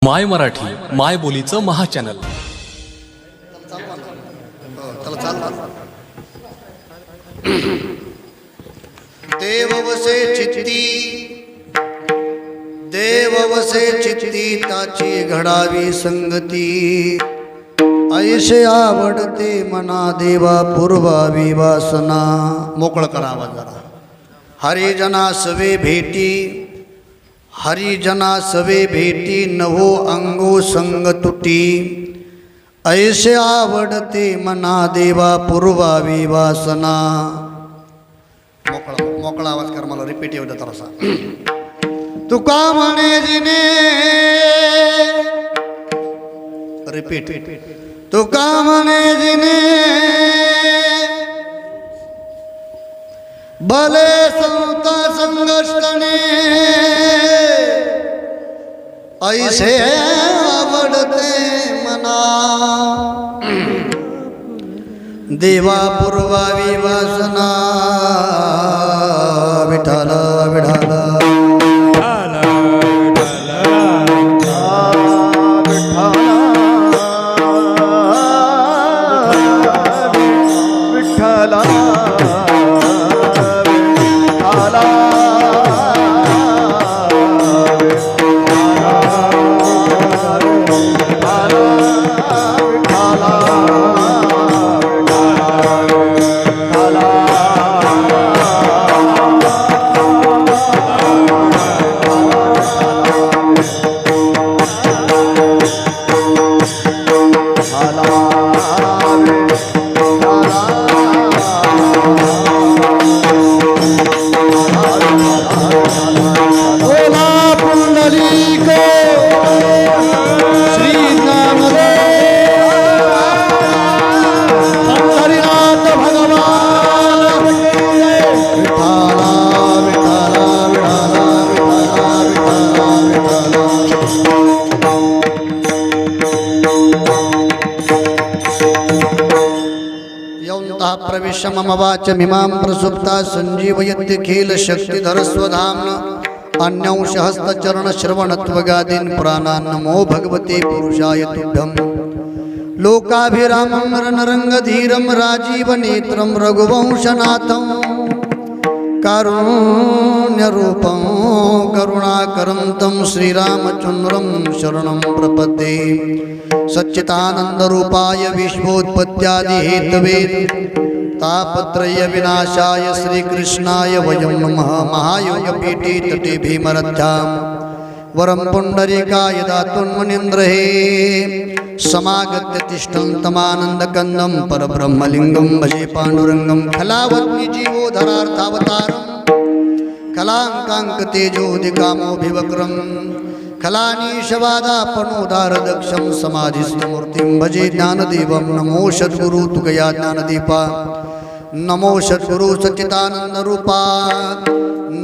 माय मराठी माय बोलीचं महाचॅनल. देव वसे चित्ती ताची घडावी संगती. ऐशे आवडते मना देवा पूर्वावी वासना. मोकळ करावा जरा. हरिजना सवे भेटी नवो अंगो संग तुटी. ऐसे आवडते मना देवा पूर्वावी वासना. मोकळा आवाज कर, मला रिपीट येऊ द्या तसा. तुका म्हणे जिने रिपीट. तुका म्हणे जिने भले संता संघर्षणे. ऐसे आवडते मना देवा पूर्वावी वासना. विठाला विठाला प्रविश्य मम वाचमिमां प्रसुप्ता संजीवयत्यखिल शक्तिधर स्वधाम्ना. अन्यांश हस्तचरण श्रवणत्वगादीन् प्राणान् नमो भगवते पुरुषाय तुभ्यं. लोकाभिरामं रणरंगधीरं राजीवनेत्रं रघुवंशनाथं. कारुण्यरूपं करुणाकरन्तं श्रीरामचन्द्रं शरणं प्रपद्ये. सच्चिदानन्दरूपाय विश्वोत्पत्त्यादिहेतवे तापत्रय विनाशाय श्रीकृष्णाय वयं नमः. महायोगपीठे तटे भीमरथ्यां वरं पुण्डरीकाय दातुन्मुनीन्द्रहे. समागत्य तिष्ठन्तमानन्दकन्दं परब्रह्मलिङ्गं भजे पाण्डुरङ्गं. खलावत्नि जीवोधरार्थावतारं कलाङ्काङ्कतेजोदिकामोऽभिवक्रं. खलानीशवादापणोदारदक्षं समाधिस्थमूर्तिं भजे ज्ञानदेवं. नमो सद्गुरु तुकया ज्ञानदीपा. नमो सद्गुरु सच्चिदानन्दरूपा.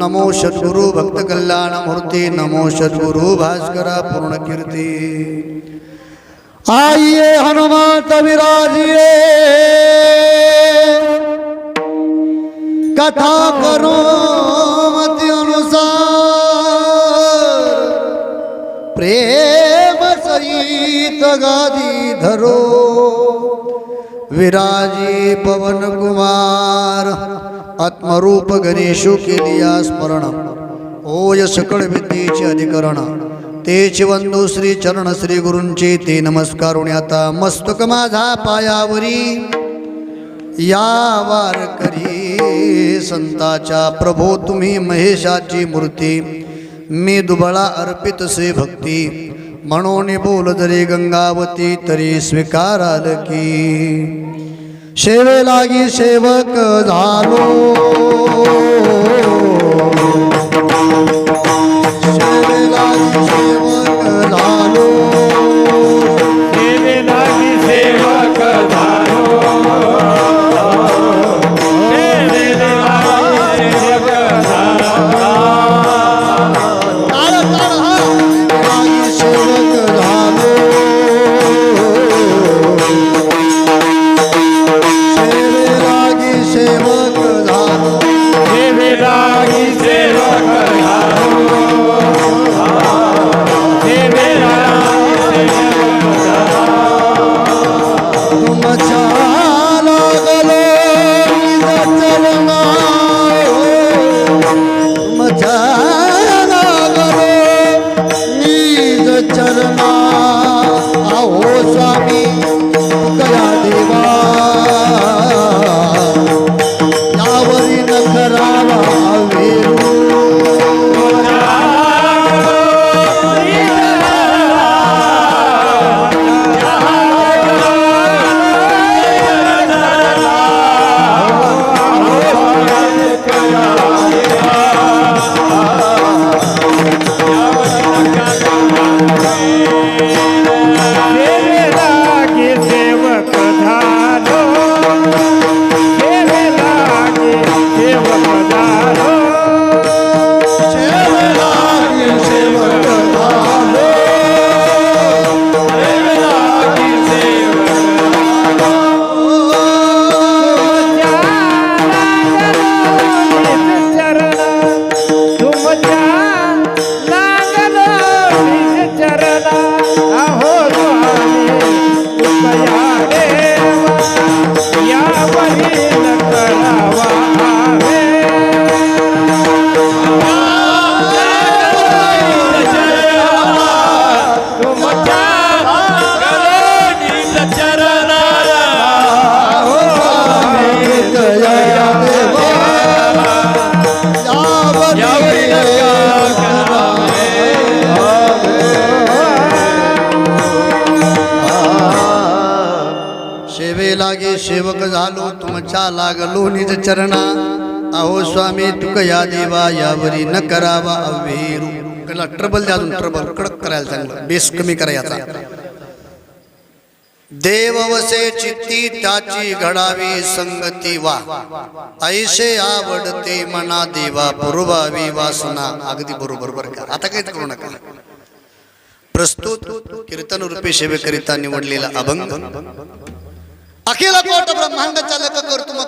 नमो सद्गुरु भक्तकल्याणमूर्ति. नमो सद्गुरु भास्कर पूर्णकीर्ति. आइए हनुमत विराजिए कथा करो मति अनुसार. प्रेम सहित गादी धरो विराजी पवन कुमार. आत्मरूप गणेशु केलिया स्मरण. ओय सकळ विद्येचे अधिकरण. तेच वंदू श्री चरण श्री गुरूंचे ते नमस्कारुणी. आता मस्तक माझा पायावरी या वारकरी संताच्या. प्रभो तुम्ही महेशाची मूर्ती. मी दुबळा अर्पित से भक्ती. म्हणून बोल जरी गंगावती तरी स्वीकाराल की. सेवे लागी सेवक झालो. सेवे लागी सेवक झालो. सेवे लागी सेवक झालो. सेवे लागी सेवक झालो. सेवक झालो. सेवे लागी सेवक झालो. सेवे लागी चरणा आहो स्वामी तुकया देवा यावरी न करावा वेरू लागे सेवक झालो तुमच्या लागलो निज चरणा अहो स्वामी तुकया देवा यावरी न करावा अवेरू कला ट्रबल द्या अजून ट्रबल कडक करायला चांगलं बेस कमी करायचा देव वसे चित्ती त्याची घडावी संगती वा ऐसे आवडते मना देवा पुरवावी वासना अगदी बरोबर बरं का आता काहीच करू नका प्रस्तुत कीर्तन रूपी सेवेकरिता निवडलेला अभंग अखिल कोट ब्रह्मांड चालक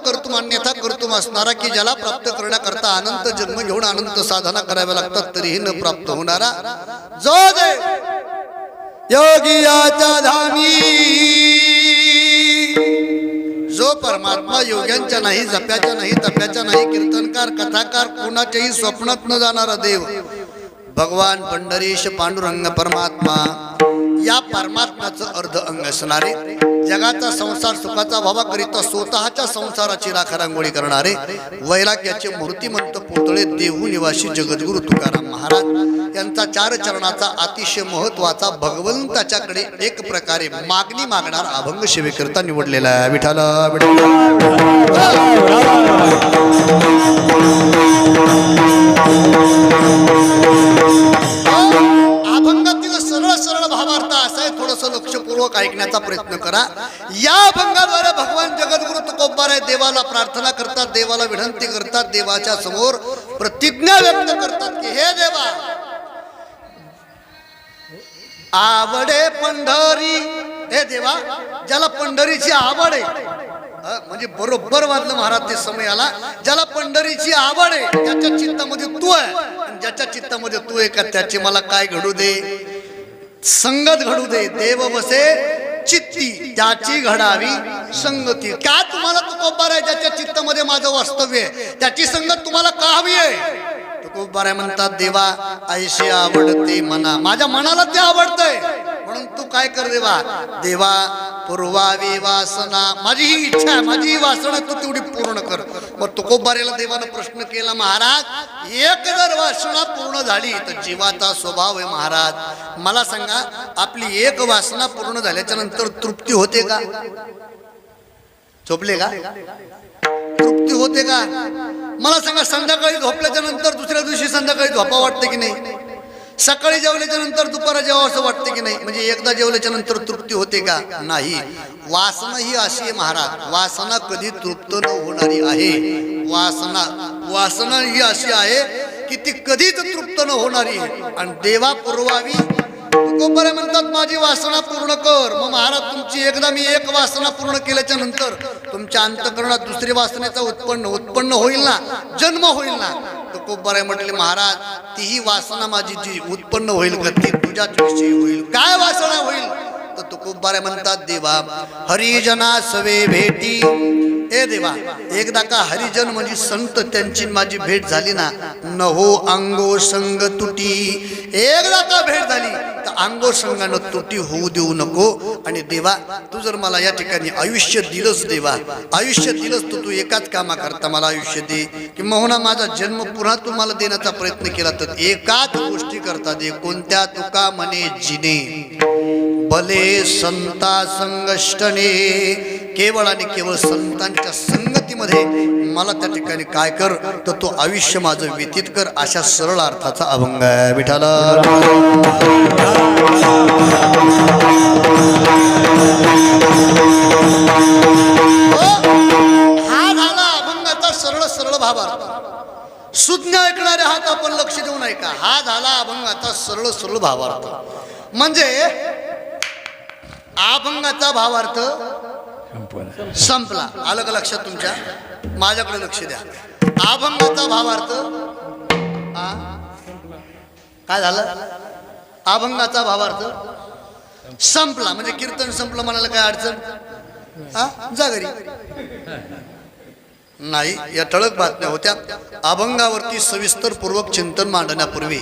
कर्तुम अन्यथा कर्तुम असणारा की ज्याला प्राप्त करण्याकरता अनंत जन्म घेऊन अनंत साधना कराव्या लागतात तरीही न प्राप्त होणारा जो देव योगियाच्या धामी जो परमात्मा योग्यांच्या नाही जप्याच्या नाही तप्याच्या नाही कीर्तनकार कथाकार कोणाच्याही स्वप्नात न जाणारा देव भगवान पंढरीश पांडुरंग परमात्मा या परमात्म्याचं अर्ध अंग असणारे जगाचा संसार सुखाचा व्हावा करिता स्वतःच्या संसाराची राखारांगोळी करणारे वैराग्याचे मूर्तिमंत पुतळे देहू निवासी जगद्गुरु तुकाराम महाराज यांचा चार चरणाचा अतिशय महत्वाचा भगवंताच्याकडे एक प्रकारे मागणी मागणारा अभंग सेवेकरता निवडलेला आहे विठाला अभंगातील सरळ सरळ भावार्थ असा आहे थोडस लक्षपूर्वक ऐकण्याचा प्रयत्न करा या अभंगाद्वारे भगवान जगद्गुरु तुकोबाराय देवाला प्रार्थना करतात देवाला विनंती करतात देवाच्या समोर प्रतिज्ञा व्यक्त करतात की हे देवा आवडे पंढरी हे देवा ज्याला पंढरीची आवड आहे म्हणजे बरोबर वाजलं महाराज ते समय आला ज्याला पंढरीची आवड आहे ज्याच्या चित्तामध्ये तू आहे आणि ज्याच्या चित्तामध्ये तू आहे का त्याची मला काय घडू दे संगत घडू दे देव वसे चित्ती त्याची घडावी संगती का तुम्हाला तुकोबाराय ज्याच्या चित्तामध्ये माझं वास्तव्य आहे त्याची संगत तुम्हाला का हवी आहे तुकोबाराय म्हणतात देवा ऐशी आवडते मना माझ्या मनाला ते आवडतंय म्हणून तू काय कर देवा देवा पुरवावी वासना माझी ही इच्छा आहे माझी ही वासना तू तेवढी पूर्ण कर मग तुकोबारायला देवानं प्रश्न केला महाराज एक जर वासना पूर्ण झाली तर जीवाचा स्वभाव आहे महाराज मला सांगा आपली एक वासना पूर्ण झाल्याच्या नंतर तृप्ती होते का झोपले का तृप्ती होते का मला सांगा संध्याकाळी झोपल्याच्या नंतर दुसऱ्या दिवशी संध्याकाळी झोपा वाटते की नाही सकाळी जेवल्याच्या नंतर दुपारा जेवावं असं वाटतं की नाही म्हणजे एकदा जेवल्याच्या नंतर तृप्ती होते का नाही वासना ही अशी आहे महाराज वासना कधी तृप्त न होणारी आहे वासना ही अशी आहे की ती कधीच तृप्त न होणारी आहे आणि देवा पुरवावी तुकोबाराय म्हणतात माझी वासना पूर्ण कर मग महाराज तुमची एकदा मी एक वासना पूर्ण केल्याच्या नंतर तुमच्या अंतःकरणात दुसरी वासनेचा उत्पन्न होईल ना जन्म होईल ना तुकोबाराय म्हटले महाराज तीही वासना माझी जी उत्पन्न होईल का ती तुझ्याच विषयी होईल काय वासना होईल तर तुकोबाराय म्हणतात देवा हरिजना सवे भेटी ए देवा, एकदा का हरिजन म्हणजे संत त्यांची माझी भेट झाली ना, नहो अंगो संग तुटी, एकदा का भेट झाली तर अंगो संगानं तुटी होऊ देऊ नको. आणि देवा, तू जर मला या ठिकाणी आयुष्य दिलंच देवा, आयुष्य दिलंच तर तू एकाच कामाकरता मला आयुष्य दे, की मोहना माझा जन्म पुन्हा तू मला देण्याचा प्रयत्न केला तर एकाच गोष्टी करता दे. कोणत्या? तुका म्हणे जिने भले संता संगष्टने, केवळ आणि केवळ संतांच्या संगतीमध्ये मला त्या ठिकाणी काय कर तर तो आयुष्य माझं व्यतीत कर. अशा सरळ अर्थाचा अभंग आहे विठाला. हा झाला अभंगाचा सरळ सरळ भावार्थ. सुज्ञ ऐकणारे हात आपण लक्ष देऊन ऐका. हा झाला अभंगाचा सरळ सरळ भावार्थ. म्हणजे अभंगाचा भावार्थ संपला. आलं का लक्षात तुमच्या? माझ्याकडे लक्ष द्या. अभंगाचा भावार्थ काय झालं? अभंगाचा भावार्थ संपला. म्हणजे कीर्तन संपलं म्हणायला काय अडचण? जा घरी. नाही, या ठळक बातम्या होत्या. अभंगावरती सविस्तर पूर्वक चिंतन मांडण्यापूर्वी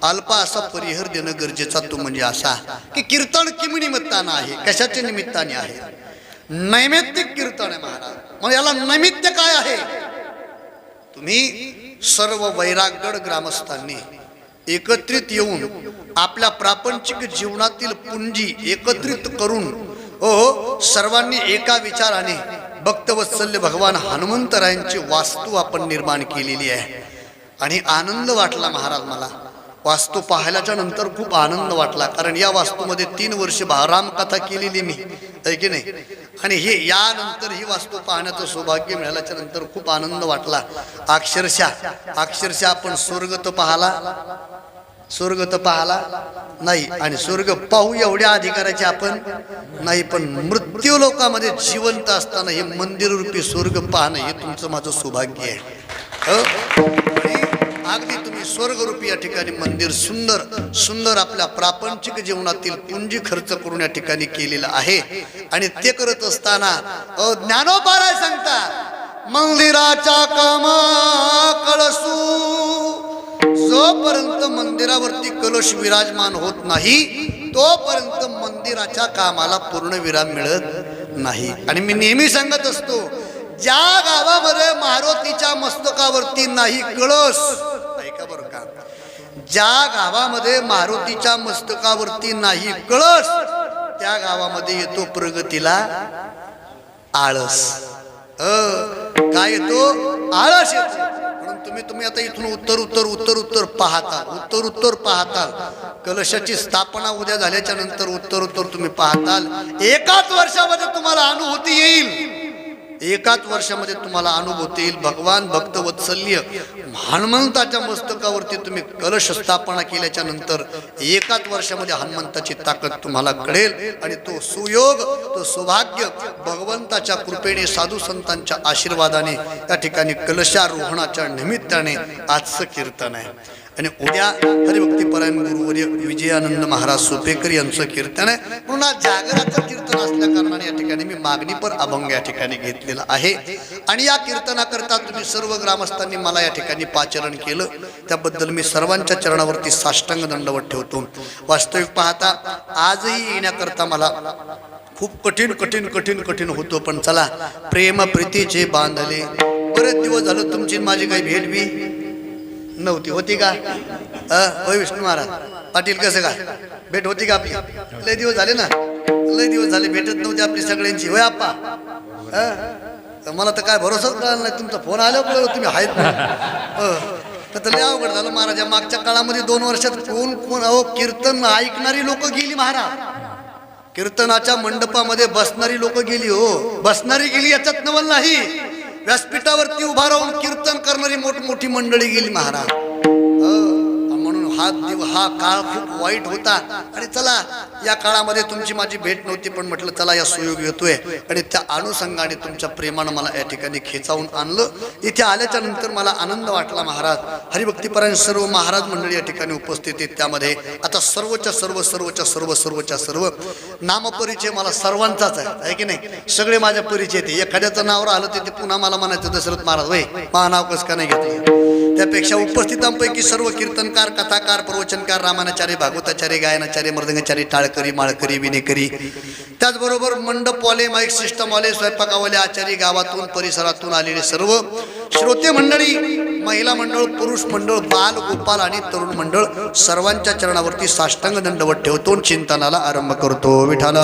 अल्पा असा परिहर देणं गरजेचा तो म्हणजे असा की कीर्तन किमी निमित्तानं आहे. कशाच्या निमित्ताने आहे? नैमित्तिक कीर्तन आहे महाराज. मग याला नैमित्य काय आहे? तुम्ही सर्व वैरागगड ग्रामस्थांनी एकत्रित येऊन आपल्या प्रापंचिक जीवनातील पुंजी एकत्रित करून सर्वांनी एका विचाराने भक्तवत्सल्य भगवान हनुमंतरायांची वास्तू आपण निर्माण केलेली आहे. आणि आनंद वाटला महाराज मला. वास्तू पाहिल्याच्या नंतर खूप आनंद वाटला. कारण या वास्तूमध्ये 3 वर्ष रामकथा केलेली मी, आहे की नाही? आणि हे यानंतर ही वास्तू पाहण्याचं सौभाग्य मिळाल्याच्या नंतर खूप आनंद वाटला. अक्षरशः आपण स्वर्ग तर पाहला नाही आणि स्वर्ग पाहू एवढ्या अधिकाराचे आपण नाही, पण मृत्यू लोकांमध्ये जिवंत असताना हे मंदिर रूपी स्वर्ग पाहणं हे तुमचं माझं सौभाग्य आहे. अगदी तुम्ही स्वर्गरूपी या ठिकाणी मंदिर सुंदर आपल्या प्रापंचिक जीवनातील पुंजी खर्च करून या ठिकाणी केलेलं आहे. आणि ते करत असताना ज्ञानोबाराय सांगता, मंदिराच्या कामा कळसू, जोपर्यंत मंदिरावरती कलश विराजमान होत नाही तोपर्यंत मंदिराच्या कामाला पूर्ण विराम मिळत नाही. आणि मी नेहमी सांगत असतो, ज्या गावामध्ये मारुतीच्या मस्तकावरती नाही कळस, ऐका बरं का, ज्या गावामध्ये मारुतीच्या मस्तकावरती नाही कळस त्या गावामध्ये येतो प्रगतीला आळस. काय येतो? आळस येतो. म्हणून तुम्ही आता इथून उत्तर पाहताल. कलशाची स्थापना उद्या झाल्याच्या नंतर उत्तर तुम्ही पाहताल. एकाच वर्षामध्ये तुम्हाला अनुभूती येईल. भगवान भक्तवत्सल्य हनुमंताच्या मस्तकावरती तुम्ही कलश स्थापना केल्याच्या नंतर एकाच वर्षामध्ये हनुमंताची ताकद तुम्हाला कळेल. आणि तो सुयोग, तो सौभाग्य भगवंताच्या कृपेने, साधू संतांच्या आशीर्वादाने या ठिकाणी कलशारोहणाच्या निमित्ताने आजचं कीर्तन आहे. आणि उद्या हरिभक्तीपरायण गुरुवर्य विजयानंद महाराज सोपेकर यांचं कीर्तन आहे. पुन्हा जागराचं कीर्तन असल्या कारणाने या ठिकाणी मी मागणीपर अभंग या ठिकाणी घेतलेला आहे. आणि या कीर्तनाकरता तुम्ही सर्व ग्रामस्थांनी मला या ठिकाणी पाचारण केलं, त्याबद्दल मी सर्वांच्या चरणावरती साष्टांग दंडवत ठेवतो. वास्तविक पाहता आजही येण्याकरता मला खूप कठीण होतो. पण चला, प्रेम प्रीतीचे बांधले. बरेच दिवस झालं तुमची माझी काही भेट बी नव्हती. होती का? होय विष्णू महाराज पाटील, कसं काय भेट होती का आपली? लय दिवस झाले ना, लय दिवस झाले भेटत नव्हती आपली सगळ्यांची. होय आप्पा? मला तर काय भरोसाच कळला नाही. तुमचा फोन आल्यावर कळलं तुम्ही आहेत. तर लय अवघड झालं महाराज. मागच्या काळामध्ये 2 वर्षात कोण कीर्तन ऐकणारी लोक गेली महाराज. कीर्तनाच्या मंडपामध्ये बसणारी लोक गेली. बसणारी गेली याच्यात नवल नाही. व्यासपीठावरती उभा राहून कीर्तन करणारी मोठमोठी मंडळी गेली महाराज. म्हणून हा काळ खूप वाईट होता आणि चला या काळामध्ये तुमची माझी भेट नव्हती, पण म्हटलं चला या सुयोग येतोय आणि त्या अनुषंगाने तुमच्या प्रेमानं मला या ठिकाणी खेचावून आणलं. इथे आल्याच्या नंतर मला आनंद वाटला. महाराज हरिभक्तीपरायण सर्व महाराज मंडळी या ठिकाणी उपस्थित आहेत. त्यामध्ये आता सर्वच्या सर्व नामपरिचय मला सर्वांचाच आहे की नाही? सगळे माझ्या परिचय ते. एखाद्याचं नाव राहिलं ते पुन्हा मला म्हणायचं दशरथ महाराज वय माझं नाव कसं का नाही घेतलं. त्यापेक्षा उपस्थितांपैकी सर्व कीर्तनकार, कथाकार, प्रवचनकार, रामानाचार्य, भागवताचार्य, गायनाचार्य, मृदंगाचार्य, टाळकरी, माळकरी, विनेकरी, त्याचबरोबर मंडपवाले, माईक सिस्टमवाले, स्वयंपाकावाले, आचारी, गावातून परिसरातून आलेले सर्व श्रोते मंडळी, महिला मंडळ, पुरुष मंडळ, बाल, गोपाल आणि तरुण मंडळ सर्वांच्या चरणावरती साष्टांग दंडवत ठेवतो, चिंतनाला आरंभ करतो. विठाल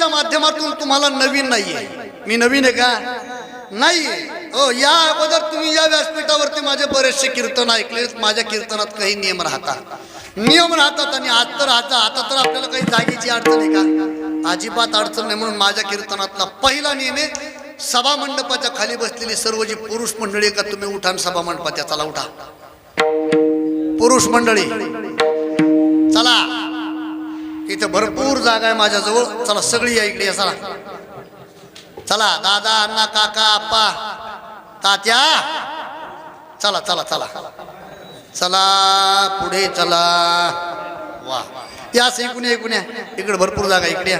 माध्यमातून तुम्हाला नवीन नाहीये. मी नवीन आहे का? नाहीये. हो, या अगोदर तुम्ही या व्यासपीठावरती माझे बरेचसे कीर्तन ऐकले. माझ्या कीर्तनात काही नियम राहतात आणि आज तर आता तर आपल्याला काही जागेची अडचण आहे का? अजिबात अडचण नाही. म्हणून माझ्या कीर्तनातला पहिला नियम आहे, सभा मंडपाच्या खाली बसलेली सर्व जी पुरुष मंडळी का तुम्ही उठा, सभा मंडपाच्या चला उठा. पुरुष मंडळी चला, इथं भरपूर जागा आहे माझ्याजवळ. चला सगळी या इकडे. चला चला, दादा, अण्णा, काका, आप्पा, तात्या, चला चला चला चला पुढे चला. वा, या ऐकून या इकडे भरपूर जागा, इकडे या.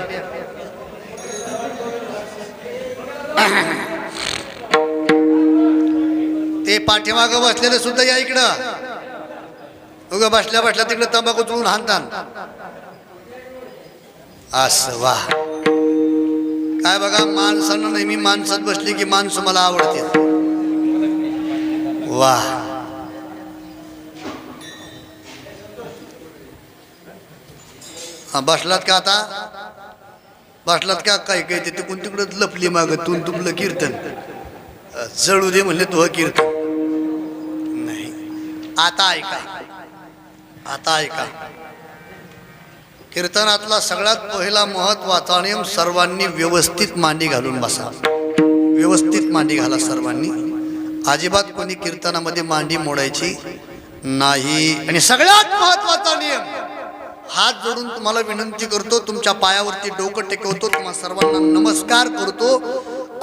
ते पाठीमागं बसलेले सुद्धा या इकडं. उगा बसल्या तिकडे तंबाखू चुळून हाणतात असं. वा, काय बघा, माणसानं नेहमी माणसात बसली की माणसं मला आवडते. वा, बसलात का? आता बसलात का? काय काय ते तिकडून तिकडं लपली मागतून तुमलं कीर्तन जळू दे म्हणले तू कीर्तन नाही. आता ऐका कीर्तनातला सगळ्यात पहिला महत्वाचा नियम, सर्वांनी व्यवस्थित मांडी घालून बसा. व्यवस्थित मांडी घाला सर्वांनी. अजिबात कोणी कीर्तनामध्ये मांडी मोडायची नाही. आणि सगळ्यात महत्वाचा नियम, हात जोडून तुम्हाला विनंती करतो, तुमच्या पायावरती डोकं टेकवतो, तुम्हा सर्वांना नमस्कार करतो,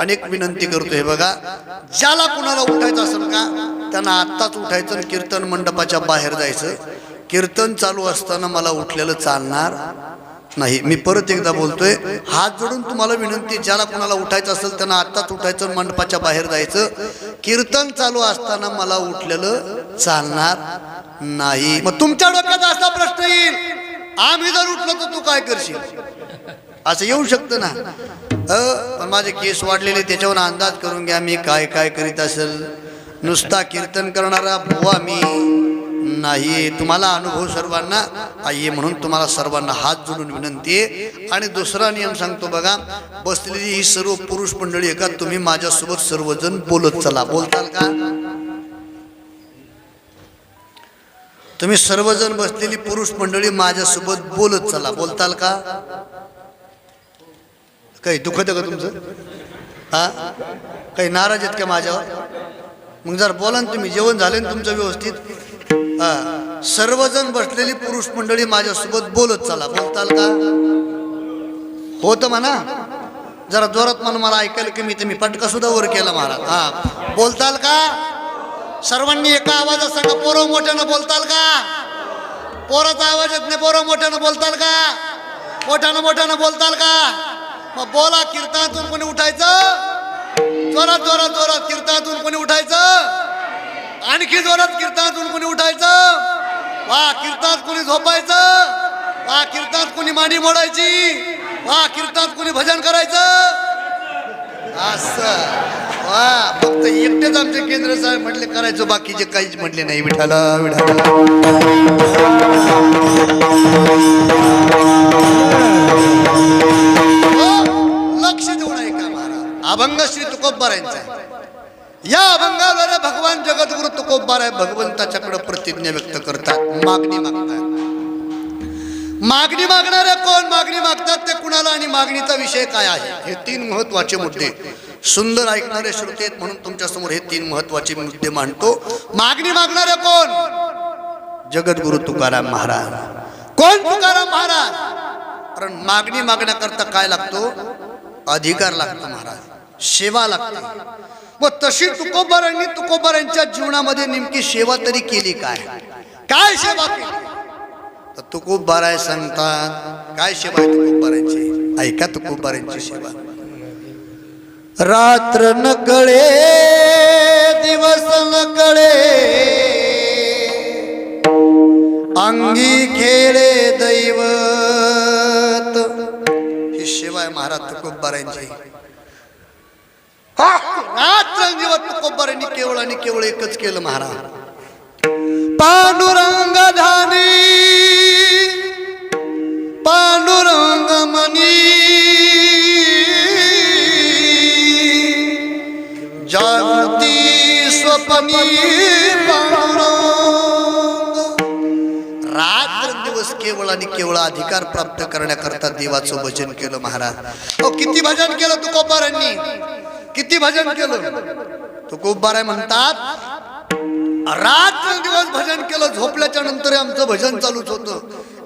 अनेक विनंती करतो. हे बघा, ज्याला कुणाला उठायचं असेल का त्यांना आत्ताच उठायचं, कीर्तन मंडपाच्या बाहेर जायचं. कीर्तन चालू असताना मला उठलेलं चालणार नाही. मी परत एकदा बोलतोय, हात जोडून तुम्हाला विनंती, ज्याला कुणाला उठायचं असेल त्यांना आत्ताच उठायचं, मंडपाच्या बाहेर जायचं. कीर्तन चालू असताना मला उठलेलं चालणार नाही. मग तुमच्या डोक्यात असा प्रश्न येईल, आम्ही जर उठलो तर तू काय करशील? असं येऊ शकतं ना. पण माझे केस वाढलेले, त्याच्यावर अंदाज करून घ्या मी काय काय करीत असेल. नुसता कीर्तन करणारा बुवा मी नाही. तुम्हाला अनुभव सर्वांना आहे, म्हणून तुम्हाला सर्वांना हात जोडून विनंती आहे. आणि दुसरा नियम सांगतो बघा, बसलेली ही सर्व पुरुष मंडळी आहे का, तुम्ही माझ्यासोबत सर्वजण बोलत चला. बोलताल का? तुम्ही सर्वजण बसलेली पुरुष मंडळी माझ्यासोबत बोलत चला. बोलताल का? काही दुखत का तुमचं? हा, काही नाराज आहेत का माझ्यावर? मग जर बोला ना तुम्ही. जेवण झालं ना तुमचं व्यवस्थित? सर्वजण बसलेली पुरुष मंडळी माझ्यासोबत बोलत चला. बोलताल का? होतं म्हणा, जरा जोरात मला ऐकायला कमी, तर मी पटका सुद्धा वर केला महाराज. हा, बोलताल का? सर्वांनी एका आवाजात सांगा. पोरं मोठ्यानं बोलताल का? पोराचा आवाज येत नाही. पोरं मोठ्यानं बोलताल का? मोठ्यानं बोलताल का? मग बोला. कीर्तनातून कोणी उठायचं? जोरात कीर्तनातून कोणी उठायचं? आणखी जोरात कीर्तनातून कोणी उठायचं? वा, कीर्तनात कोणी झोपायचं? वा, कीर्तनात कोणी मांडी मोडायची? वा, कीर्तनात कोणी भजन करायचं? असं. वा, फक्त एकटेच आमचे केंद्र साहेब म्हटले करायचं, बाकीचे काहीच म्हटले नाही. विठाला विठाला. लक्ष देऊन ऐका महाराज. अभंग श्री तुकोबारायांचा आहे. या अभंगाद्वारे भगवान जगद्गुरु तुकोबाराय भगवंताच्याकडे प्रतिज्ञा व्यक्त करतात, मागणी मागतात. मागणी मागणारे कोण, मागणी मागतात ते कुणाला आणि मागणीचा विषय काय आहे, हे तीन महत्वाचे मुद्दे. सुंदर ऐकणारे श्रोते आहेत म्हणून तुमच्या समोर हे तीन महत्वाचे मुद्दे मांडतो. मागणी मागणारे कोण? जगद्गुरु तुकाराम महाराज. कोण तुकाराम महाराज? कारण मागणी मागण्याकरता काय लागतो? अधिकार लागतो महाराज, सेवा लागते. व तशी तुकोबारांनी तुकोबारांच्या जीवनामध्ये नेमकी सेवा तरी केली काय, काय सेवा केली? तर तुकोबाराय सांगतात काय सेवा आहे तुकोबारांची. ऐका तुकोबारांची सेवा. रात्र न कळे दिवस न कळे, अंगी खेळे दैवत. ही सेवा आहे महाराज तुकोबारांची. रात्र दिवस तुकोबारांनी केवळ आणि केवळ एकच केलं महाराज. पांडुरंग धानी पांडुरंग मनी, जागृती स्वप्नी पांडुरंग. रात्र दिवस केवळ आणि केवळ अधिकार प्राप्त करण्याकरता देवाचं भजन केलं महाराज. किती भजन केलं तुकोबारांनी, किती भजन केलं. तुकोबाराय म्हणतात रात्र दिवस भजन केलं, झोपल्याच्या नंतर आमचं भजन चालूच होतं.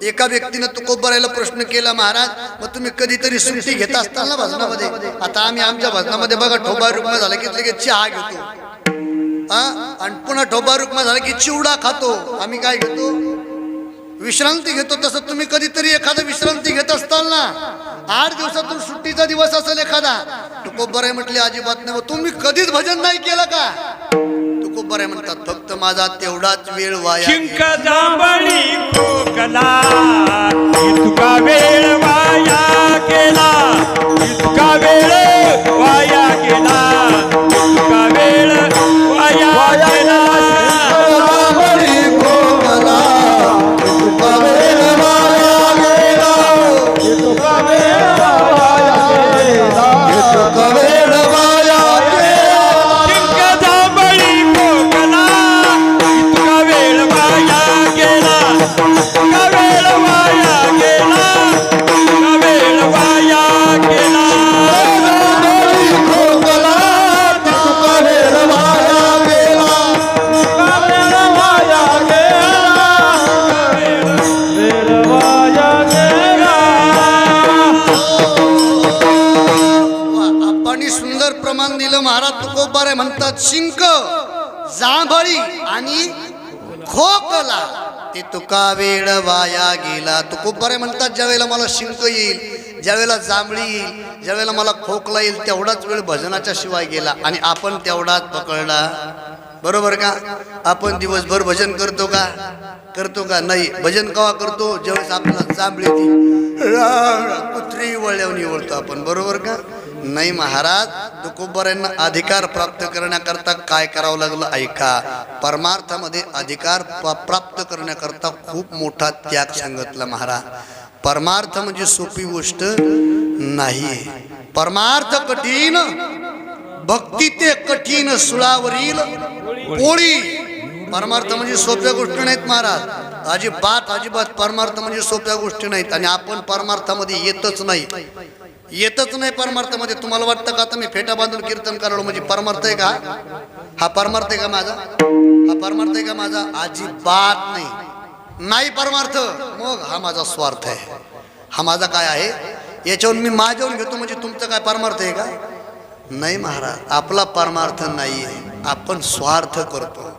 एका व्यक्तीनं तुकोबारायला प्रश्न केला, महाराज मग तुम्ही कधीतरी सुट्टी घेता असताल ना भजनामध्ये. आता आम्ही आमच्या भजनामध्ये बघा ठोबा रुक्मा झाला की लगेच चहा घेतो, आणि पुन्हा ठोबा रुक्मा झाला की चिवडा खातो. आम्ही काय घेतो? विश्रांती घेतो. तसं तुम्ही कधीतरी एखादा विश्रांती घेत असताल ना. 8 दिवसातून सुट्टीचा दिवस असेल एखादा. तुकोबाराय म्हटले अजिबात नाही. तुम्ही कधीच भजन नाही केलं का? तुकोबाराय म्हणतात फक्त माझा तेवढाच वेळ वाया. चिंक जांभळी खोकला, इतका वेळ वाया गेला, इतका वेळ वाया गेला, इतका वेळ वाया गेला. जांभळी खोकला, इतका वेळ वाया गेला, इतका वेळ वाया गेला, इतका वेळ वाया गेला. चिंक जांभळी खोकला, इतका वेळ वाया गेला, इतका वेळ वाया गेला, इतका वेळ वाया गेला. जांभळी खोकला, इतका वेळ वाया गेला, इतका वेळ वाया गेला. आपण सुंदर प्रमाण दिलं महाराज. तुकोबाराय म्हणतात शिंक, जांभळी आणि खोकला, ते तुका वेळ वाया गेला. तुकोबाराय म्हणतात ज्यावेळेला मला शिंक येईल, ज्यावेळेला जांभळी येईल, ज्यावेळेला मला खोकला येईल, तेवढाच वेळ भजनाच्या शिवाय गेला आणि आपण तेवढाच पकडला. बरोबर का? आपण दिवसभर भजन करतो का? करतो का? नाही. भजन केव्हा करतो? ज्यावेळेस आपल्याला जांभळी ती कुत्री वळल्यावर निवडतो आपण. बरोबर का? नाही महाराज. तुकोबारायांना अधिकार प्राप्त करण्याकरता काय करावं लागलं ऐका. परमार्थामध्ये अधिकार प्राप्त करण्याकरता खूप मोठा त्याग सांगितला महाराज. परमार्थ म्हणजे सोपी गोष्ट नाही. परमार्थ कठीण, भक्ती ते कठीण सुळावरील पोळी. परमार्थ म्हणजे सोप्या गोष्टी नाहीत महाराज. अजिबात अजिबात परमार्थ म्हणजे सोप्या गोष्टी नाहीत. आणि आपण परमार्थामध्ये येतच नाही, येतच नाही परमार्थामध्ये. तुम्हाला वाटतं का आता मी फेटा बांधून कीर्तन करावं म्हणजे परमार्थ आहे का? हा परमार्थ आहे का माझा? हा परमार्थ आहे का माझा? अजिबात नाही, नाही परमार्थ. मग हा माझा स्वार्थ आहे. हा माझा काय आहे? याच्यावरून मी माझ्यावरून घेतो म्हणजे तुमचं काय परमार्थ आहे का? नाही महाराज. आपला परमार्थ नाही आहे, आपण स्वार्थ करतो.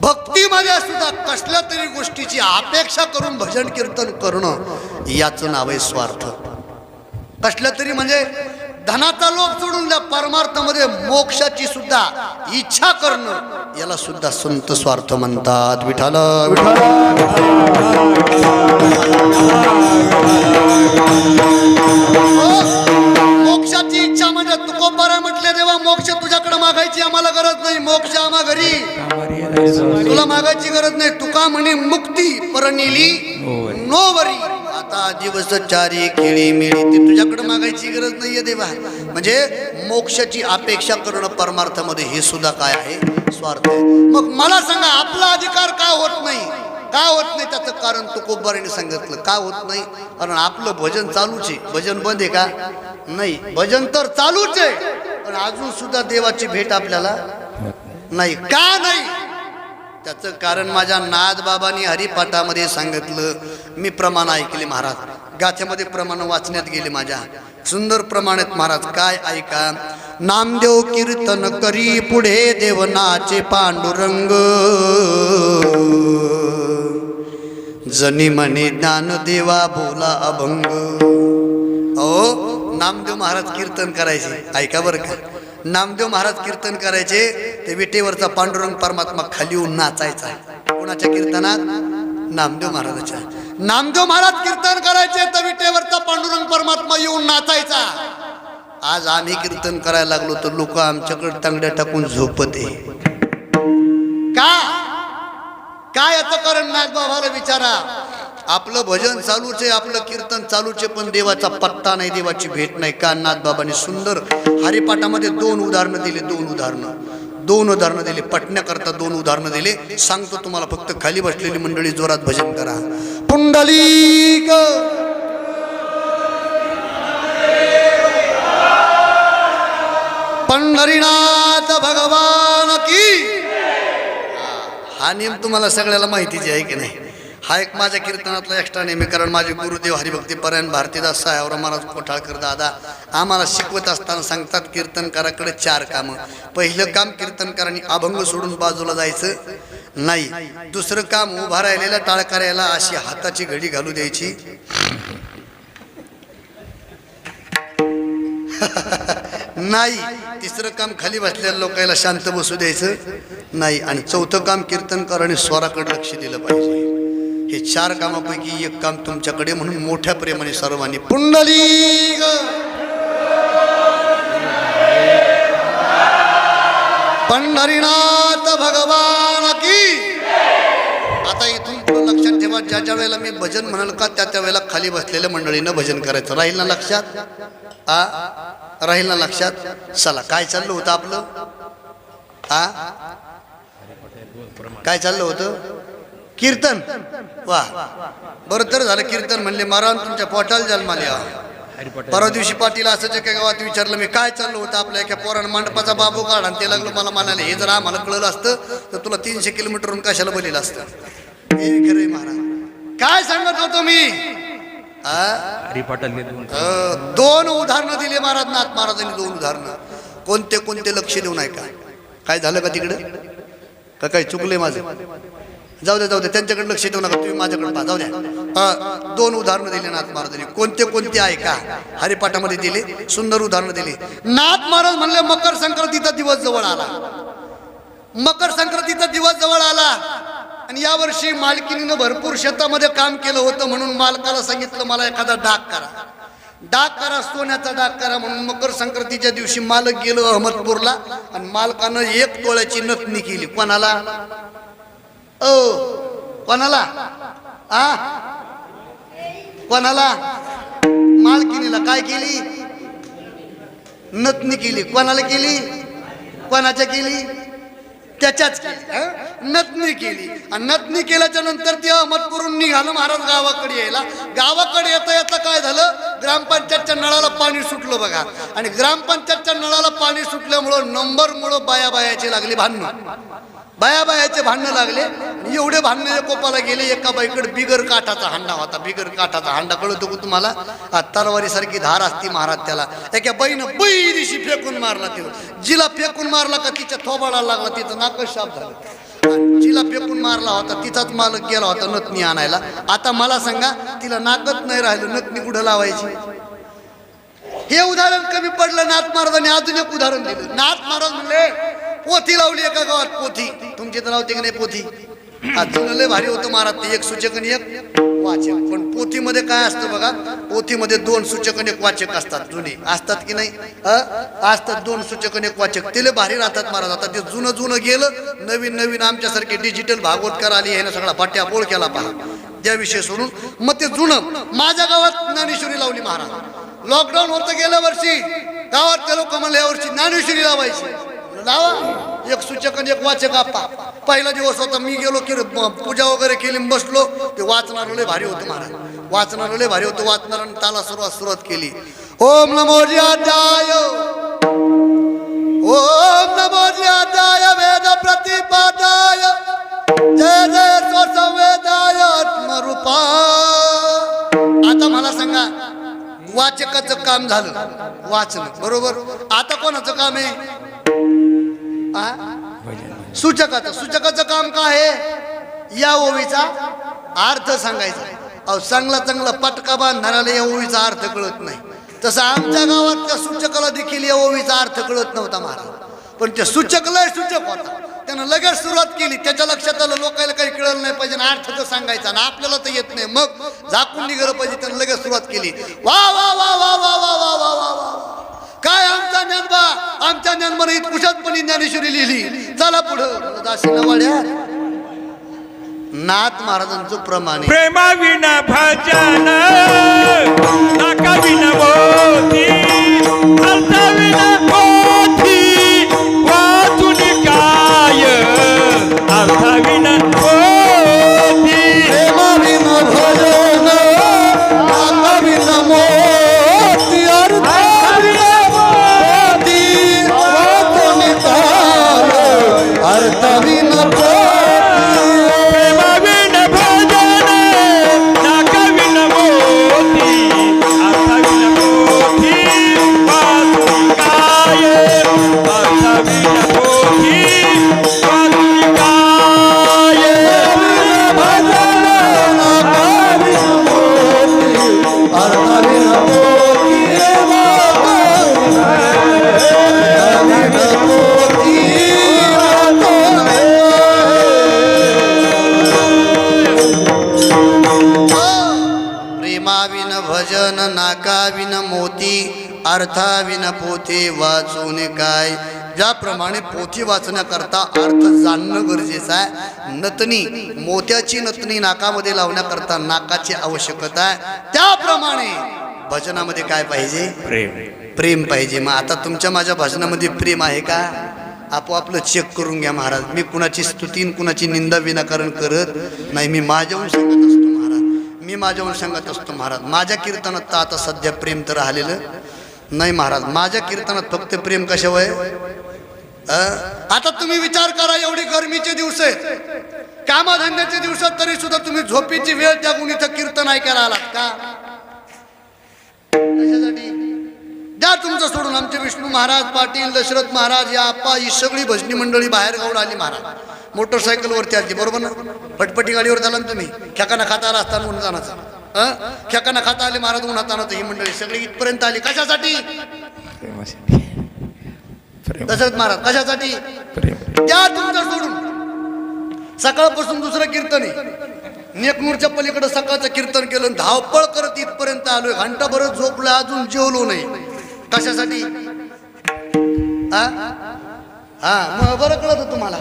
भक्तीमध्ये सुद्धा कसल्या तरी गोष्टीची अपेक्षा करून भजन कीर्तन करणं याचं नाव आहे स्वार्थ. कसल्या तरी म्हणजे धनाचा लोभ सोडून द्या, परमार्थामध्ये मोक्षाची सुद्धा इच्छा करणं याला सुद्धा संत स्वार्थ म्हणतात. विठ्ठल मोक्षाची इच्छा म्हणजे तुकोबाराय म्हटले देवा मोक्ष तुझ्याकडे मागायची आम्हाला गरज नाही, मोक्ष आम्हा घरी तुला मागायची गरज नाही. तुका म्हणे मुक्ती परनेली नोवरी. आता दिवस चारी खेळी मिळी, ती तुझ्याकडे मागायची गरज नाहीये देवा. म्हणजे मोक्षाची अपेक्षा करणं परमार्थामध्ये हे सुद्धा काय आहे? स्वार्थ आहे. मग मला सांगा आपला अधिकार का होत नाही? का होत नाही त्याचं कारण तुकोबाराने सांगितलं. का होत नाही? कारण आपलं भजन चालूच आहे. भजन बंद आहे का? नाही, भजन तर चालूच आहे, पण अजून सुद्धा देवाची भेट आपल्याला नाही. का नाही? त्याचं कारण माझ्या नाथबाबांनी हरिपाठामध्ये सांगितलं. मी प्रमाण ऐकले महाराज, गाथ्यामध्ये प्रमाण वाचण्यात गेले माझ्या, सुंदर प्रमाणात महाराज. काय ऐका, नामदेव कीर्तन करी पुढे देवनाचे पांडुरंग, जनी म्हणे ज्ञानदेवा बोला अभंग. अहो नामदेव महाराज कीर्तन करायचे, ऐका बरं का. नामदेव महाराज कीर्तन करायचे, ते विटेवरचा पांडुरंग परमात्मा खाली येऊन नाचायचा. कोणाच्या कीर्तनात? नामदेव महाराजाच्या. नामदेव महाराज कीर्तन करायचे तर विटेवरचा पांडुरंग परमात्मा येऊन नाचायचा. आज आम्ही कीर्तन करायला लागलो तर लोक आमच्याकडे तांगड्या टाकून झोपते. का? काय याचं कारण? नाथबाबाला विचारा. आपलं भजन चालूच आहे, आपलं कीर्तन चालूच आहे, पण देवाचा पत्ता नाही, देवाची भेट नाही. का? नाथबाबांनी सुंदर हरिपाठामध्ये दोन उदाहरणं दिली. दोन उदाहरणं दिली पटण्याकरता. दोन उदाहरणं दिले. सांगतो तुम्हाला, फक्त खाली बसलेली मंडळी जोरात भजन करा. पुंडलिक पंढरीनाथ भगवान की. हा नियम तुम्हाला सगळ्याला माहितीच आहे की नाही? हा एक माझ्या कीर्तनातला एक्स्ट्रा नेहमी, कारण माझे गुरुदेव हरिभक्तीपरायण भारतीदास साहेबराव महाराज कोठाळकर दादा आम्हाला शिकवत असताना सांगतात, कीर्तनकाराकडे 4 कामं. पहिलं काम, कीर्तनकारांनी अभंग सोडून बाजूला जायचं नाही. दुसरं काम, उभा राहिलेल्या टाळकऱ्याला अशी हाताची घडी घालू द्यायची नाही. तिसरं काम, खाली बसलेल्या लोकांना शांत बसू द्यायचं नाही. आणि चौथं काम, कीर्तनकारांनी स्वराकडे लक्ष दिलं पाहिजे. हे 4 कामापैकी एक काम तुमच्याकडे, म्हणून मोठ्या प्रेमाने सर्वांनी पुंडलिक पंढरीनाथ भगवान की. आता इथून पुढे लक्षात ठेवा, ज्या वेळेला मी भजन म्हणाल का त्या वेळेला खाली बसलेल्या मंडळीनं भजन करायचं. राहील ना लक्षात? राहील ना लक्षात? चला, काय चाललं होतं आपलं? काय चाललं होतं? कीर्तन. वा, बरं तर झालं कीर्तन म्हणले. महाराज तुमच्या पोटाला जन्माला. परवा दिवशी पाटील असंच एका गावात विचारलं मी, काय चाललं होतं आपल्या एका पोरानं मंडपाचा बाबू काढा, आणि ते लागलं मला म्हणाले, हे जर आम्हाला कळलं असतं तर तुला 300 किलोमीटरहून कशाला बोलेलं असतं. हे खरंय महाराज. काय सांगत होतो मी? दोन उदाहरणं दिली महाराज. नाथ महाराजांनी 2 उदाहरणं. कोणते कोणते? लक्ष देऊ नये. काय झालं का तिकडे? का काय चुकलंय माझं? जाऊ दे, त्यांच्याकडे लक्ष देऊ नका, तुम्ही माझ्याकडे पहा. जाऊ द्या. 2 उदाहरणं दिली नाथ महाराजांनी. कोणते कोणते आहे का? हरिपाठामध्ये दिले, सुंदर उदाहरणं दिली. नाथ महाराज म्हणले, मकर संक्रांतीचा दिवस जवळ आला. मकर संक्रांतीचा दिवस जवळ आला आणि यावर्षी मालकिनीनं भरपूर शेतामध्ये काम केलं होतं, म्हणून मालकाला सांगितलं, मला एखादा डाक करा, सोन्याचा डाक करा. म्हणून मकर संक्रांतीच्या दिवशी मालक गेलो अहमदपूरला, आणि मालकानं 1 तोळ्याची नथनी केली. कोणाला? कोणाला? कोणाला? मालकिनीला. काय केली? नथनी केली. कोणाला केली? कोणाच्या केली? त्याच्याच केली. नथनी केली. आणि नथनी केल्याच्या नंतर ते अहमदपूरून निघालं महाराज गावाकडे यायला. गावाकडे येता काय झालं, ग्रामपंचायतच्या नळाला पाणी सुटलं बघा. आणि ग्रामपंचायतच्या नळाला पाणी सुटल्यामुळं नंबरमुळं बायाची लागली भांडणं. बायाचे भांडणं लागले. एवढे भांडणं कोपाला गेले. एका बाईकडे बिगर काठाचा हांडा होता. बिगर काठाचा हांडा कळतो का तुम्हाला? तलवारी सारखी धार असती महाराज त्याला. एका बाईनं दिवशी फेकून मारला. जिला फेकून मारला का तिच्या थोबाडाला लागला, तिचं नाकच शाप झालं. जिला फेकून मारला होता तिचाच मालक गेला होता नथनी आणायला. आता मला सांगा, तिला नाकच नाही राहिलं, नथनी कुठं लावायची? हे उदाहरण कमी पडलं. नाथ महाराजांनी अजून एक उदाहरण दिलं. नाथ महाराज म्हणले, पोथी लावली एका गावात. पोथी तुमची तर लावते की नाही? पोथी जुनं लय भारी होतं महाराज. ते 1 सूचक आणि 1 वाचक. पण पोथीमध्ये काय असतं बघा, पोथीमध्ये 2 सूचक आणि 1 वाचक असतात. जुने असतात की नाही? असतात 2 सूचक आणि 1 वाचक. ते लय भारी राहतात महाराज. आता ते जुनं गेलं, नवीन आमच्यासारखे डिजिटल भागवतकार आली आहे ना, सगळा पाट्या पोळ केला पहा त्या विषय सोडून. मग ते जुनं माझ्या गावात ज्ञानेश्वरी लावली महाराज. लॉकडाऊन होतं गेल्या वर्षी, गावातले लोक म्हणले यावर्षी ज्ञानेश्वरी लावायची. लावा. एक सूचक आणि एक वाचक आप्पा. पहिला दिवस होता, मी गेलो की पूजा वगैरे केली, बसलो. ते वाचणार लय भारी होतं महाराज, वाचणार लय भारी होतं. वाचणार त्याला सुरुवात केली. ओम नमो ज्ञानाय, ओम नमो ज्ञानाय वेद प्रतिपादाय, जय जय संवेदाय आत्मरूपा. आता मला सांगा, वाचकाचं काम झालं, वाचन बरोबर. आता कोणाचं काम आहे? सूचकाचं काम काय आहे? या ओवीचा अर्थ सांगायचा. अहो चांगला पटका बांधणाऱ्याला या ओवीचा अर्थ कळत नाही. तसं आमच्या गावात त्या सूचकाला देखील या ओवीचा अर्थ कळत नव्हता महाराज. पण ते सूचकला सूचक होता, त्यानं लगेच सुरुवात केली. त्याच्या लक्षात आलं लोकांना काही कळलं नाही पाहिजे, अर्थ तर सांगायचा ना, आपल्याला तर येत नाही, मग झाकून निघालं पाहिजे. त्यानं लगेच सुरुवात केली. वा वा वा वा वा वा वा वा वा वा. काय आमचा ज्ञानबा, आमच्या ज्ञानबाने इतकुशातपणी ज्ञानेश्वरी लिहिली. चला पुढं दासी नवाड्या. नाथ महाराजांचं प्रमाणे प्रेमाविना भजन नाकाविना मोती, अर्थाविना पोथी वाचून काय, अर्थाविना पोथी. प्रेमाविना भजन नाकाविना मोती, अर्थाविना पोथी वाचून काय, अर्थाविना पोथी. भजन नाकाविन मोती, अर्थाविन पोथी वाचून काय. ज्याप्रमाणे पोथी वाचण्याकरता अर्थ जाणणं गरजेचं आहे, नतनी मोत्याची नतनी नाकामध्ये लावण्याकरता नाकाची आवश्यकता आहे, त्याप्रमाणे भजनामध्ये काय पाहिजे? प्रेम पाहिजे. मग आता तुमच्या माझ्या भजनामध्ये प्रेम आहे का? आपोआपलं चेक करून घ्या महाराज. मी कुणाची स्तुती कुणाची निंदा विनाकारण करत नाही. मी माझ्याहून सांगत असतो महाराज, मी माझ्याहून सांगत असतो महाराज. माझ्या कीर्तनात तर आता सध्या प्रेम तर राहिलेलं नाही महाराज. माझ्या कीर्तनात फक्त प्रेम कशावर आहे? आता तुम्ही विचार करा, एवढी गरमीचे दिवस आहेत, कामाधंद्याचे दिवसात, तरी सुद्धा तुम्ही झोपेची वेळ त्यागून इथं कीर्तन ऐकायला आलात का? कशासाठी? द्या तुमचं सोडून. आमचे विष्णू महाराज पाटील, दशरथ महाराज, या आप्पा, ही सगळी भजनी मंडळी बाहेर गावून आली महाराज. मोटरसायकलवरती आली, बरोबर ना? फटफटी गाडीवर झाला ना तुम्ही. खेकाना खाता आला असताना म्हणून जाण्याचा, खेकाना खाता आले महाराज उन्हात आणत. ही मंडळी सगळी इथपर्यंत आली कशासाठी? दशरथ महाराज कशासाठी? त्या तुमचं सोडून सकाळपासून दुसरं कीर्तन आहे. नेकनूरच्या पलीकडे सकाळचं कीर्तन केलं, धावपळ करत इथपर्यंत आलोय. घंटाभर झोपलोय, अजून जेवलो नाही. कशासाठी? हा मग बरं कळत तुम्हाला.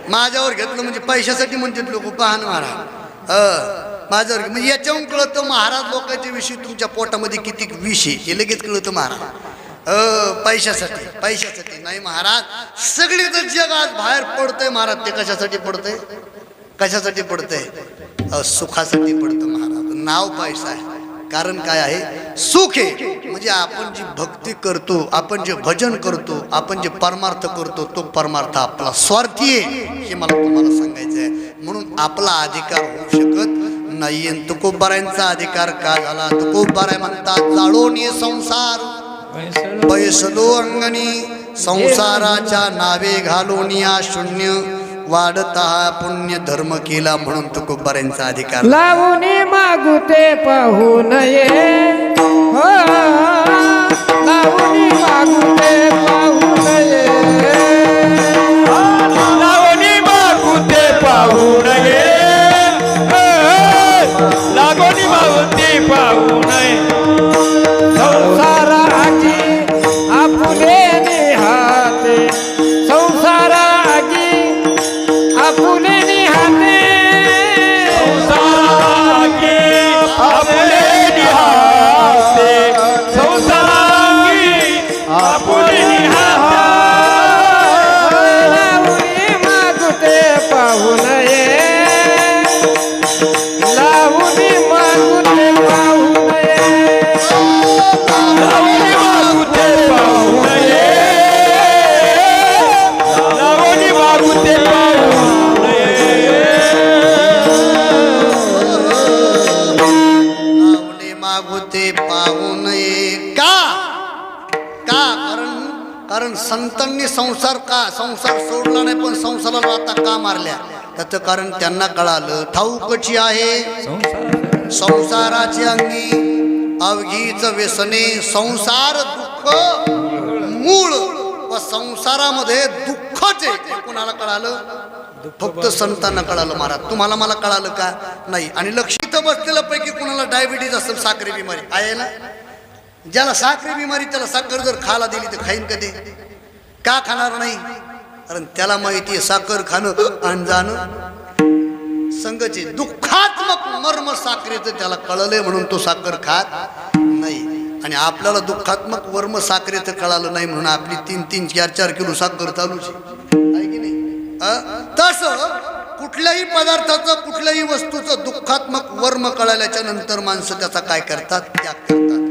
माझ्यावर घेतलं म्हणजे पैशासाठी म्हणतात लोक. पाहन महाराज माझ्यावर म्हणजे याच्याहून कळतं महाराज लोकांच्या विषयी तुमच्या पोटामध्ये किती विष आहे हे लगेच कळतं महाराज. पैशासाठी, पैशासाठी नाही महाराज. सगळीच जग आज बाहेर पडतंय महाराज. ते कशासाठी पडतंय? कशासाठी पडतंय? सुखासाठी पडतं महाराज. नाव पैसा आहे. कारण काय आहे? सुख आहे. म्हणजे आपण जी भक्ती करतो, आपण जे भजन करतो, आपण जे परमार्थ करतो, तो परमार्थ आपला स्वार्थी आहे हे मला तुम्हाला सांगायचं आहे. म्हणून आपला अधिकार होऊ शकत नाहीये. तुकोबारायांचा अधिकार का झाला? तुकोबाराय म्हणतात, जाळोनी संसार पैसलो अंगणी, संसाराच्या नावे घालोनिया शून्य, वाढता पुण्य धर्म केला. म्हणून तुकोबारायांचा अधिकार. लावून मागू ते पाहू नये, हो लावून मागू ते पाहू नये, लावणी मागू ते पाहू नये, लागोनी मागू ते पाहू नये. संसाराची आपुले निहाते, संसाराची आपुले निहाते, संसाराची आपुले निहाते, संसाराची आपुले निहाते. कारण संतांनी संसार सोडला नाही, पण संसाराला आता का मारल्या? त्याचं कारण त्यांना कळालं, ठाऊकची आहे संसाराची अंगी अवघीच व्यसने, संसार दुःख मूळ व संसारामध्ये दुःखच आहे. कोणाला कळालं? फक्त संतांना कळालं महाराज. तुम्हाला मला कळालं का? नाही. आणि लक्षित बसलेल्या पैकी कुणाला डायबिटीज असेल, साखरी बिमारी आहे ना? ज्याला साखरी बिमारी त्याला साखर जर खायला दिली तर खाईन कधी? का खाणार नाही? कारण त्याला माहिती आहे साखर खाणं आणि जाणं संगचे. दुःखात्मक मर्म साखरेचं त्याला कळलंय म्हणून तो साखर खात नाही. आणि आपल्याला दुःखात्मक वर्म साखरेचं कळालं नाही म्हणून आपली 3-3, 4-4 किलो साखर चालूच आहे की नाही? तसं कुठल्याही पदार्थाचं, कुठल्याही वस्तूचं दुःखात्मक वर्म कळाल्याच्या नंतर माणसं त्याचा काय करतात? त्याग करतात.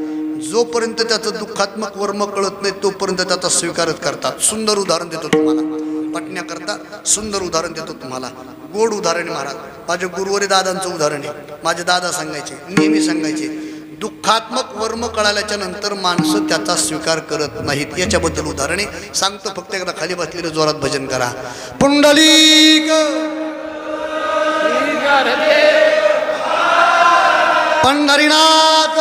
जोपर्यंत त्याचं दुःखात्मक वर्म कळत नाही तोपर्यंत त्याचा स्वीकारच करतात. सुंदर उदाहरण देतो तुम्हाला, पटण्याकरता सुंदर उदाहरण देतो तुम्हाला. गोड उदाहरण आहे महाराज. माझे गुरुवारी दादांचं उदाहरण आहे. माझे दादा सांगायचे, नेहमी सांगायचे, दुःखात्मक वर्म कळाल्याच्या नंतर माणसं त्याचा स्वीकार करत नाहीत. याच्याबद्दल उदाहरणे सांगतो. फक्त एकदा खाली बसलेलं जोरात भजन करा. पुंडलिक पंढरीनाथ.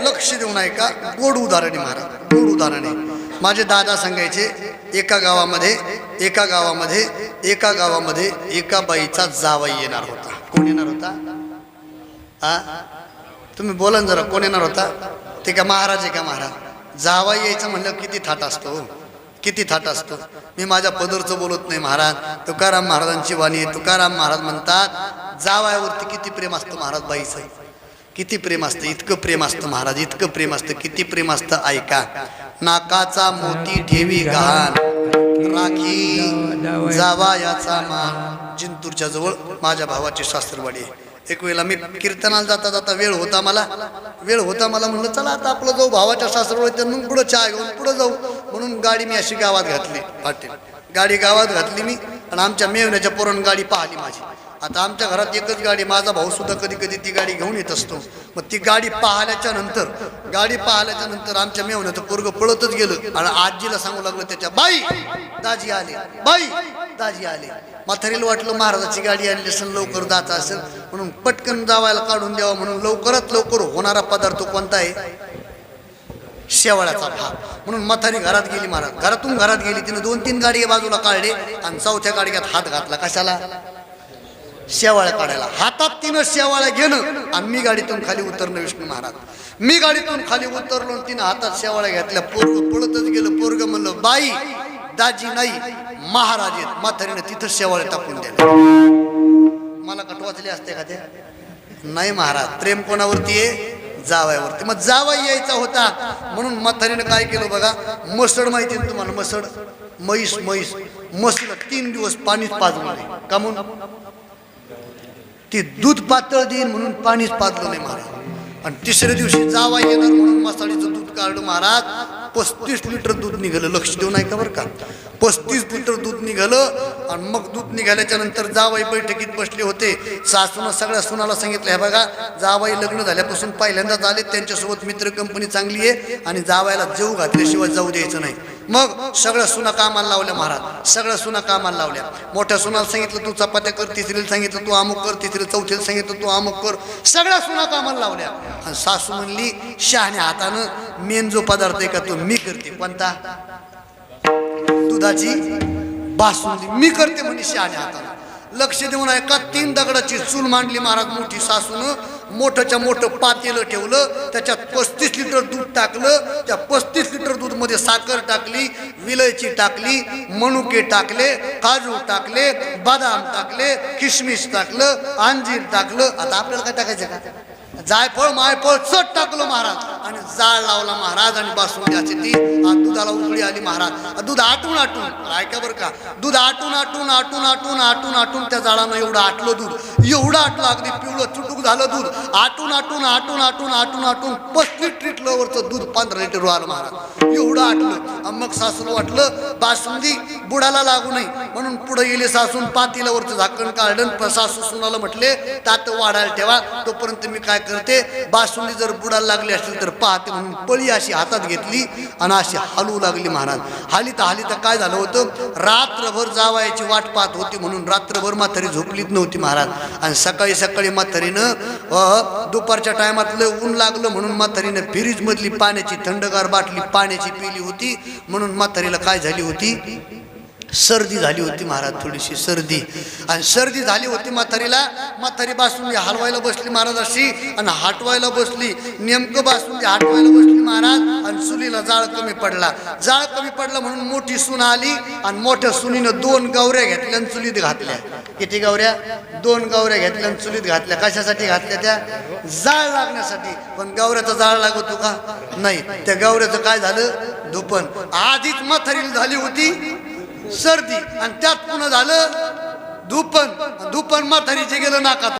लक्ष देऊन ऐका. गोड उदाहरण आहे महाराज, गोड उदाहरण आहे. माझे दादा सांगायचे, एका गावामध्ये एका बाईचा जावई येणार होता. कोण येणार होता? तुम्ही बोला जरा, कोण येणार होता? ते का महाराज आहे का? महाराज जावई यायचं म्हणलं किती थाट असतो, किती थाट असतो. मी माझ्या पदरचं बोलत नाही महाराज. तुकाराम महाराजांची वाणी आहे. तुकाराम महाराज म्हणतात, जावयावरती किती प्रेम असतं महाराज बाईचं, किती प्रेम असतं. इतकं प्रेम असतं महाराज, इतकं प्रेम असतं. किती प्रेम असतं ऐका. नाकाचा मोती ठेवी गहाण, राखी जावयाचा मान. जिंतूरच्या जवळ माझ्या भावाची सासरवाडी आहे. एक वेळेला मी कीर्तनाला जाता जाता वेळ होता मला म्हणलं चला आता आपलं जाऊ भावाच्या सासरवाडीत, मग पुढं चहा घेऊन पुढं जाऊ म्हणून गाडी मी अशी गावात घातली. पाटील गाडी गावात घातली मी, आणि आमच्या मेवण्याच्या पोरानं गाडी पाहिली माझी. आता आमच्या घरात एकच गाडी, माझा भाऊ सुद्धा कधी कधी ती गाडी घेऊन येत असतो. मग ती गाडी पाहिल्याच्या नंतर आमच्या मेवण्याचं पोरगं पळतच गेलं आणि आजीला सांगू लागलं त्याच्या, बाई दाजी आले, बाई दाजी आले. म्हातारीला वाटलं महाराजाची गाडी आणली असेल, लवकर जात असेल म्हणून पटकन जावायला काढून द्यावा म्हणून लवकरात लवकर होणारा पदार्थ कोणता आहे? शेवाळ्याचा भात. म्हणून म्हातारी घरात गेली. महाराज घरातून घरात गेली. तिने 2-3 गाडी बाजूला काढले आणि 4थ्या गाडीत हात घातला. कशाला? शेवाळ्या काढायला. हातात तिनं शेवाळ्या घेणं आणि मी गाडीतून खाली उतरणं. विष्णू महाराज मी गाडीतून खाली उतरलो, तिनं हातात शेवाळ्या घातल्या. पोरग पळतच गेलं. पोरग म्हणलं, बाई दाजी नाही महाराज आहेत. म्हातारीने तिथं शेवाळ्या टाकून द्यायला. मला कटवाचले असते का ते? नाही महाराज. प्रेम कोणावरती आहे? जावयावरती. मग जावई यायचा होता म्हणून म्हातारीनं काय केलं बघा. मसड माहिती आहे तुम्हाला? मसड, म्हशीला 3 दिवस पाणीच पाजलं नाही. का म्हणून? ती दूध पातळ देईन म्हणून पाणीच पाजलं नाही महाराज. आणि 3ऱ्या दिवशी जावा येणार म्हणून मसाळीचं दूध काढलं महाराज. 35 लिटर दूध निघालं. लक्ष देऊन ऐका बरं का. 35 लिटर दूध निघालं. आणि मग दूध निघाल्याच्या नंतर जावाई बैठकीत बसले होते. सासूनं सगळ्या सुनाला सांगितलं, हे बघा जावाई लग्न झाल्यापासून पहिल्यांदाच आले, त्यांच्यासोबत मित्र कंपनी चांगली आहे आणि जावायला जेव घातल्याशिवाय जाऊ द्यायचं नाही. मग सगळ्या सुना कामाला लावल्या महाराज. सगळ्या सुना कामाला लावल्या. मोठ्या सुनाला सांगितलं तू चपात्या कर, 3रीला सांगितलं तू अमुक कर, 3रीला 4थीला सांगितलं तू अमुक कर. सगळ्या सुना कामाला लावल्या. आणि सासू म्हणली, शहाण्या हातानं मेन जो पदार्थ आहे का तो मी करते. कोणता? दुधाची बासुंदी मी करते म्हणे शहाण्या हातानं. लक्ष देऊन ऐका. 3 दगडाची चूल मांडली महाराज मोठी. सासूनं मोठंच्या मोठं पातेलं ठेवलं. त्याच्यात 35 लिटर दूध टाकलं. त्या 35 लिटर दूध मध्ये साखर टाकली, विलायची टाकली, मनुके टाकले, काजू टाकले, बदाम टाकले, किशमिश टाकलं, अंजीर टाकलं. आता आपल्याला काय टाकायचं का? जायफळ मायफळ चट टाकलं महाराज आणि जाळ लावला महाराज. आणि बासुंदी ती दुधाला उकळी आली महाराज. दूध आटून ऐका बरं का. दूध आटून त्या जाळानं एवढं आटलं दूध, एवढं आटलं अगदी पिवळं चुटूक झालं दूध. आटून 35 लिटरवरचं दूध 15 लिटर आलं महाराज. एवढं आटलं. मग सासूला वाटलं बासुंदी बुडाला लागू नये म्हणून पुढे गेले सासून पातीलावरचं झाकण काढलं. सासू सुनाला म्हटले तात वाढायला ठेवा, तोपर्यंत मी काय करते, बासुंदी जर बुडायला लागली असेल तर पाहते म्हणून पळी अशी हातात घेतली आणि अशी हलवू लागली. महाराज हाली तर काय झालं होतं, रात्रभर जावायची वाट पाहत होती म्हणून रात्रभर म्हातारी झोपलीच नव्हती महाराज. आणि सकाळी म्हातारीनं दुपारच्या टायमातलं ऊन लागलं म्हणून म्हातारीनं फ्रीज मधली पाण्याची थंडगार बाटली पाण्याची पिली होती. म्हणून म्हातारीला काय झाली होती, सर्दी झाली होती महाराज, थोडीशी सर्दी. आणि सर्दी झाली होती म्हातारी बासुंदी हलवायला बसली महाराज अशी आणि हाटवायला बसली. नेमकं बासुंदी हाटवायला बसली महाराज आणि चुलीला जाळ कमी पडला म्हणून मोठी सून आली आणि मोठ्या सुनीनं 2 गवऱ्या घेतल्या आणि चुलीत घातल्या. किती गवऱ्या, 2 गवऱ्या घेतल्या आणि चुलीत घातल्या. कशासाठी घातल्या, त्या जाळ लागण्यासाठी. पण गवऱ्याचा जाळ लागतो का, नाही. त्या गवऱ्याचं काय झालं, धुपण. आधीच म्हातारीला झाली होती सर्दी आणि त्यात पुन्हा झालं धुपण म्हातारीचे गेलं नाकात.